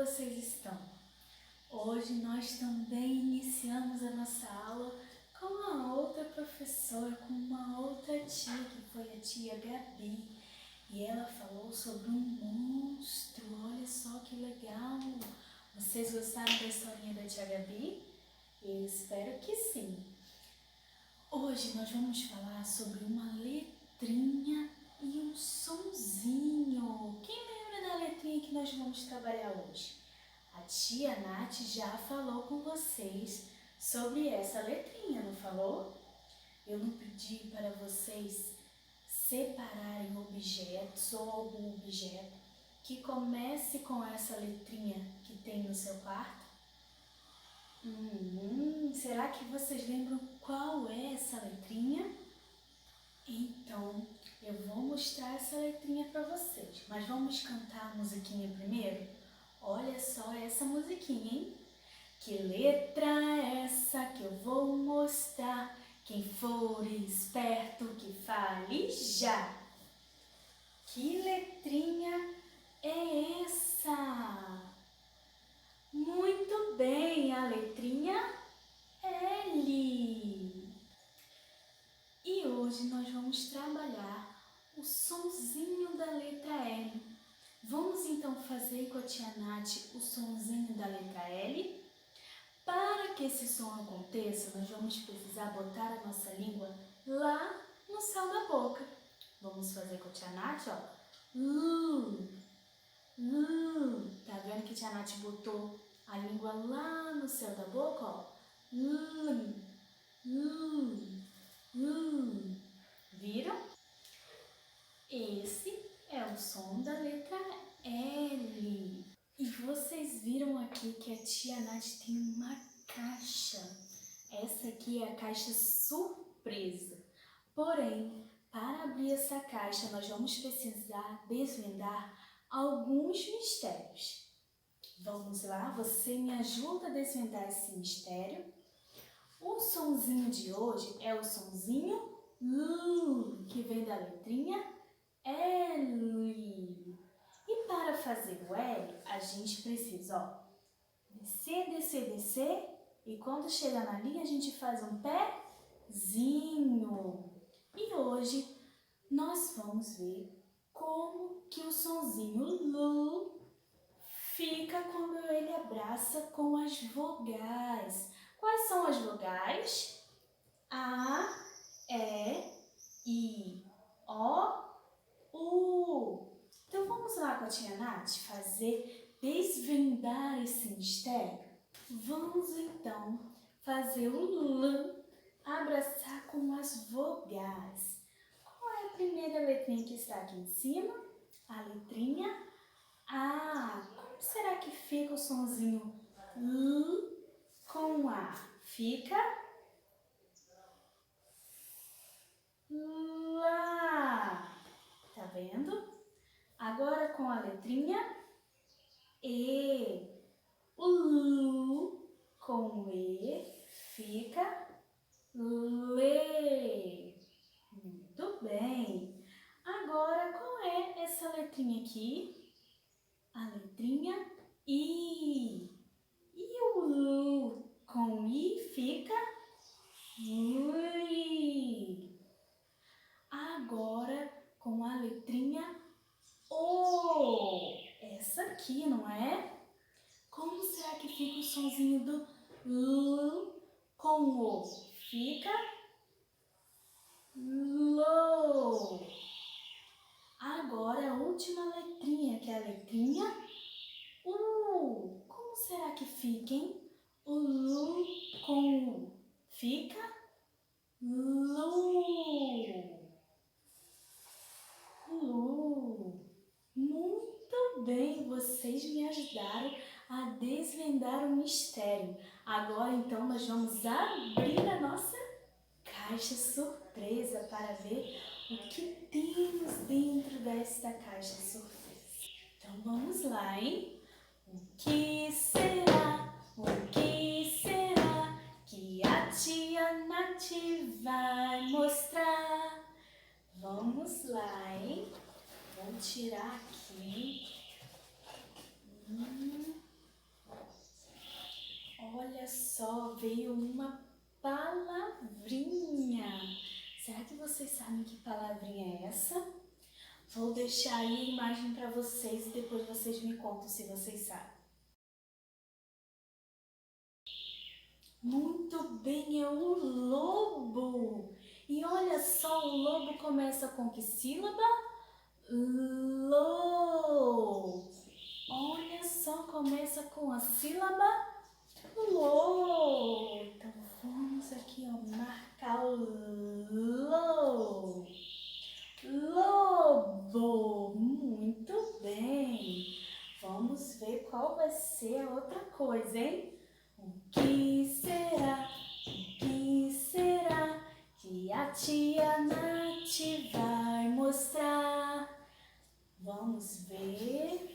vocês estão? Hoje nós também iniciamos a nossa aula com uma outra professora, com uma outra tia, que foi a tia Gabi. E ela falou sobre um monstro. Olha só que legal! Vocês gostaram da historinha da tia Gabi? Eu espero que sim. Hoje nós vamos falar sobre uma letrinha e um sonzinho. Quem lembra da letrinha que nós vamos trabalhar hoje? A tia Nath já falou com vocês sobre essa letrinha, não falou? Eu não pedi para vocês separarem objetos ou algum objeto que comece com essa letrinha que tem no seu quarto? Será que vocês lembram qual é essa letrinha? Então, eu vou mostrar essa letrinha para vocês, mas vamos cantar a musiquinha primeiro? Olha só essa musiquinha, hein? Que letra é essa que eu vou mostrar? Quem for esperto que fale já. Que letrinha é essa? Muito bem, a letrinha L. E hoje nós vamos trabalhar o sonzinho da letra L. Vamos então fazer com a tia Nath o sonzinho da letra L? Para que esse som aconteça, nós vamos precisar botar a nossa língua lá no céu da boca. Vamos fazer com a tia Nath, ó. Tá vendo que a tia Nath botou a língua lá no céu da boca, ó? Viram? Esse é o som da letra L. E vocês viram aqui que a tia Nath tem uma caixa. Essa aqui é a caixa surpresa. Porém, para abrir essa caixa, nós vamos precisar desvendar alguns mistérios. Vamos lá, você me ajuda a desvendar esse mistério? O sonzinho de hoje é o sonzinho L, que vem da letrinha L. E para fazer o L, a gente precisa, ó, descer, descer, descer. E quando chegar na linha, a gente faz um pezinho. E hoje nós vamos ver como que o sonzinho L fica quando ele abraça com as vogais. Quais são as vogais? A, E, I, O, U. Então vamos lá com a tia Nath desvendar esse mistério? Vamos então fazer o L abraçar com as vogais. Qual é a primeira letrinha que está aqui em cima? A letrinha A. Como será que fica o sonzinho L com A? Fica lá. Tá vendo? Agora com a letrinha E. O L com E fica Lê. Muito bem. Agora qual é essa letrinha aqui? A letrinha I. E o L com I fica Li. Agora com a letrinha O. Essa aqui, não é? Como será que fica o sonzinho do L com O? Fica Lô. Agora a última letrinha, que é a letrinha U. Como será que fica, hein? O Lu com U fica Lu. Lu. Muito bem, vocês me ajudaram a desvendar o mistério. Agora então nós vamos abrir a nossa caixa surpresa para ver o que temos dentro desta caixa surpresa. Então vamos lá, hein? O que será? O que será que a tia Nath vai mostrar? Vamos lá, hein? Vou tirar aqui. olha só, veio uma palavrinha. Será que vocês sabem que palavrinha é essa? Vou deixar aí a imagem para vocês e depois vocês me contam se vocês sabem. Muito bem, é o lobo. E olha só, o lobo começa com que sílaba? Lo. Olha só, começa com a sílaba lo. Então vamos aqui, ó, marcar o lo. Lobo. Muito bem. Vamos ver qual vai ser a outra coisa, hein? O que será? O que será que a tia Nath vai mostrar? Vamos ver.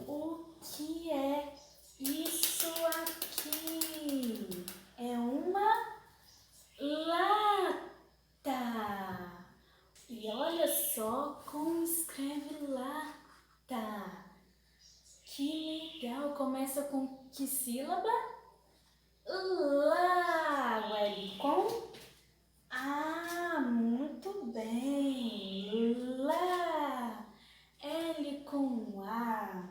O que é isso aqui? É uma lata. E olha só como escreve lata. Que legal! Começa com que sílaba? Lá. O L com A. Muito bem. Lá. L com A.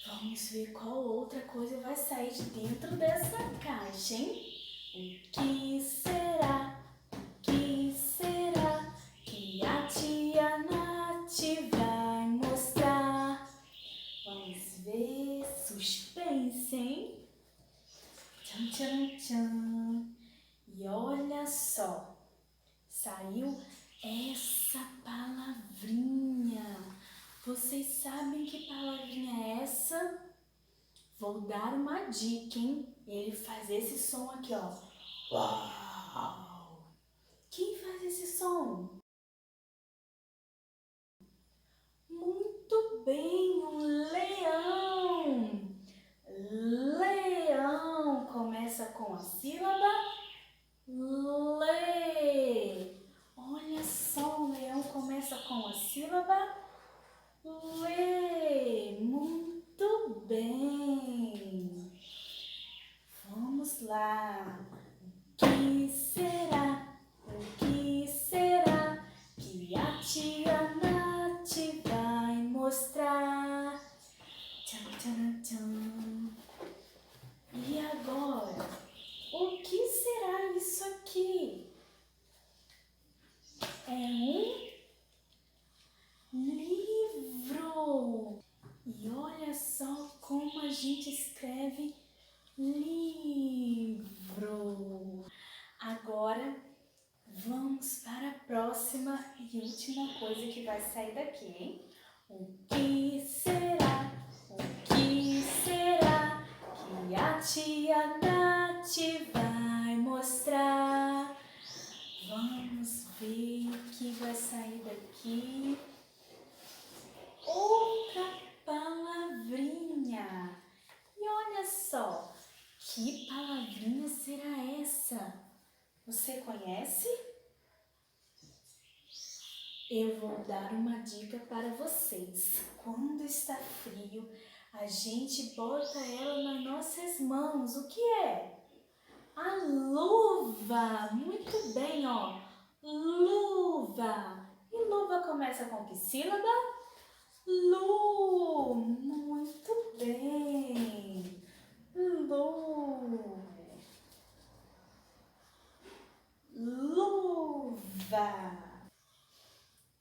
Vamos ver qual outra coisa vai sair de dentro dessa caixa, hein? O que será? O que será que a tia Nath vai mostrar? Vamos ver. Suspense, hein? Tchan, tchan, tchan. E olha só. Saiu essa palavrinha. Vocês sabem que palavrinha é essa? Vou dar uma dica, hein? Ele faz esse som aqui, ó. Uau! Quem faz esse som? Muito bem, um leão. Leão começa com a sílaba lê. Olha só, o leão começa com a sílaba lê. Muito bem. Vamos lá. O que será? O que será que a tia Nath vai mostrar? Tchan, tchan, tchan. E agora? O que será isso aqui? É um livro. E olha só como a gente escreve livro. Agora vamos para a próxima e última coisa que vai sair daqui, hein? O que será? O que será que a tia Nath vai mostrar? Vamos ver o que vai sair daqui. Outra palavrinha. E olha só, que palavrinha será essa? Você conhece? Eu vou dar uma dica para vocês. Quando está frio, a gente bota ela nas nossas mãos. O que é? A luva. Muito bem, ó. Luva. E luva começa com que sílaba? Lu. Muito bem. Lu. Luva.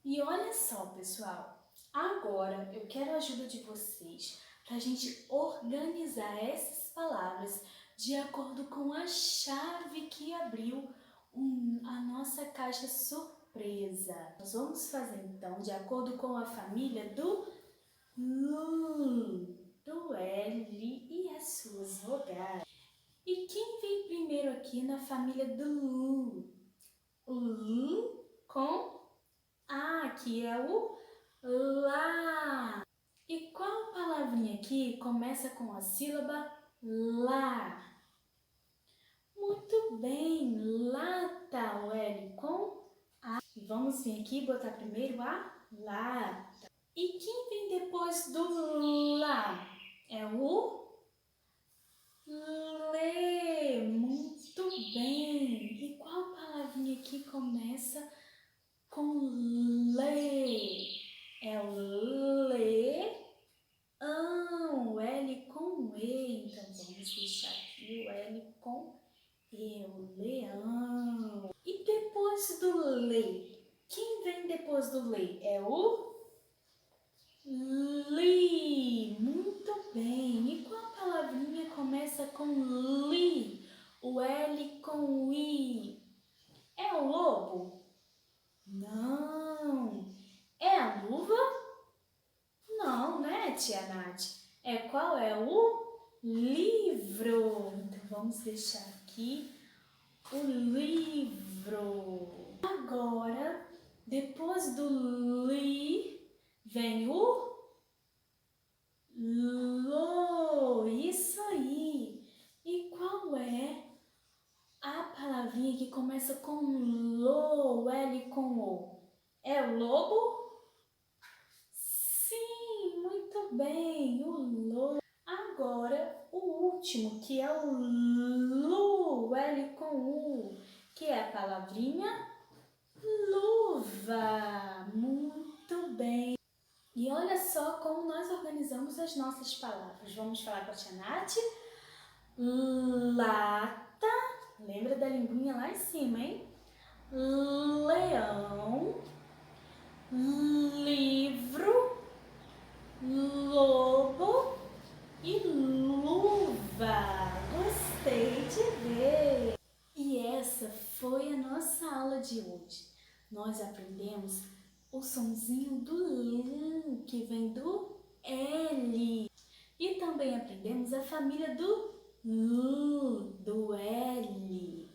E olha só, pessoal, agora eu quero a ajuda de vocês para a gente organizar essas palavras de acordo com a chave que abriu a nossa caixa surpresa. Nós vamos fazer então de acordo com a família do L, do L e as suas vogais. E quem vem primeiro aqui na família do L? O L com A, que é o lá. E qual palavrinha aqui começa com a sílaba lá? Muito bem, lata, o L com A. E vamos vir aqui botar primeiro a lata. E quem vem depois do lá? É o lê. Muito bem. E qual palavrinha que começa com lê? É o leão. O L com E. Então vamos deixar aqui o L com E. O leão. E depois do lê? Quem vem depois do lê? É o li. Muito bem. E qual palavrinha começa com li? O L com I. É o lobo? Não. É a luva? Não, né, tia Nath? É qual? É o livro. Então vamos deixar aqui o livro. Agora, depois do li, vem o lo. Isso aí. E qual é a palavrinha que começa com lo, L com O? É o lobo? Sim, muito bem, o lo. Agora, o último, que é o lu, L com U, que é a palavrinha luva. Muito bem. E olha só como nós organizamos as nossas palavras. Vamos falar com a tia Nath? Lata, lembra da linguinha lá em cima, hein? Leão, livro, lobo e luva. Gostei de ver! E essa foi a nossa aula de hoje. Nós aprendemos o sonzinho do L, que vem do L. E também aprendemos a família do L, do L.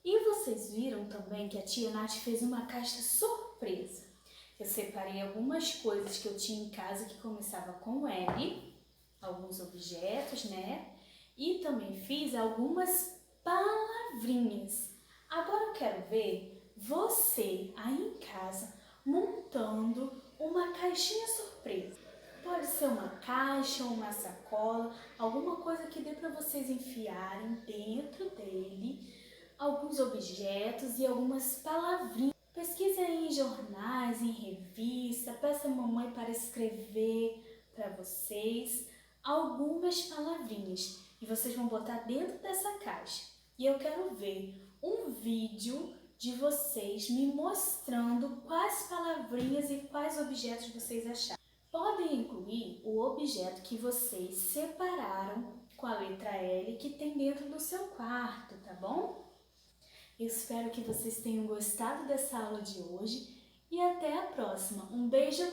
E vocês viram também que a tia Nath fez uma caixa surpresa. Eu separei algumas coisas que eu tinha em casa que começava com L, alguns objetos, né? E também fiz algumas palavrinhas. Agora eu quero ver você aí em casa montando uma caixinha surpresa. Pode ser uma caixa ou uma sacola, alguma coisa que dê para vocês enfiarem dentro dele alguns objetos e algumas palavrinhas. Pesquise aí em jornais, em revista, peça a mamãe para escrever para vocês algumas palavrinhas e vocês vão botar dentro dessa caixa. E eu quero ver um vídeo de vocês me mostrando quais palavrinhas e quais objetos vocês acharam. Podem incluir o objeto que vocês separaram com a letra L que tem dentro do seu quarto, tá bom? Eu espero que vocês tenham gostado dessa aula de hoje e até a próxima. Um beijo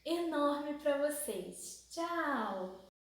enorme para vocês. Tchau!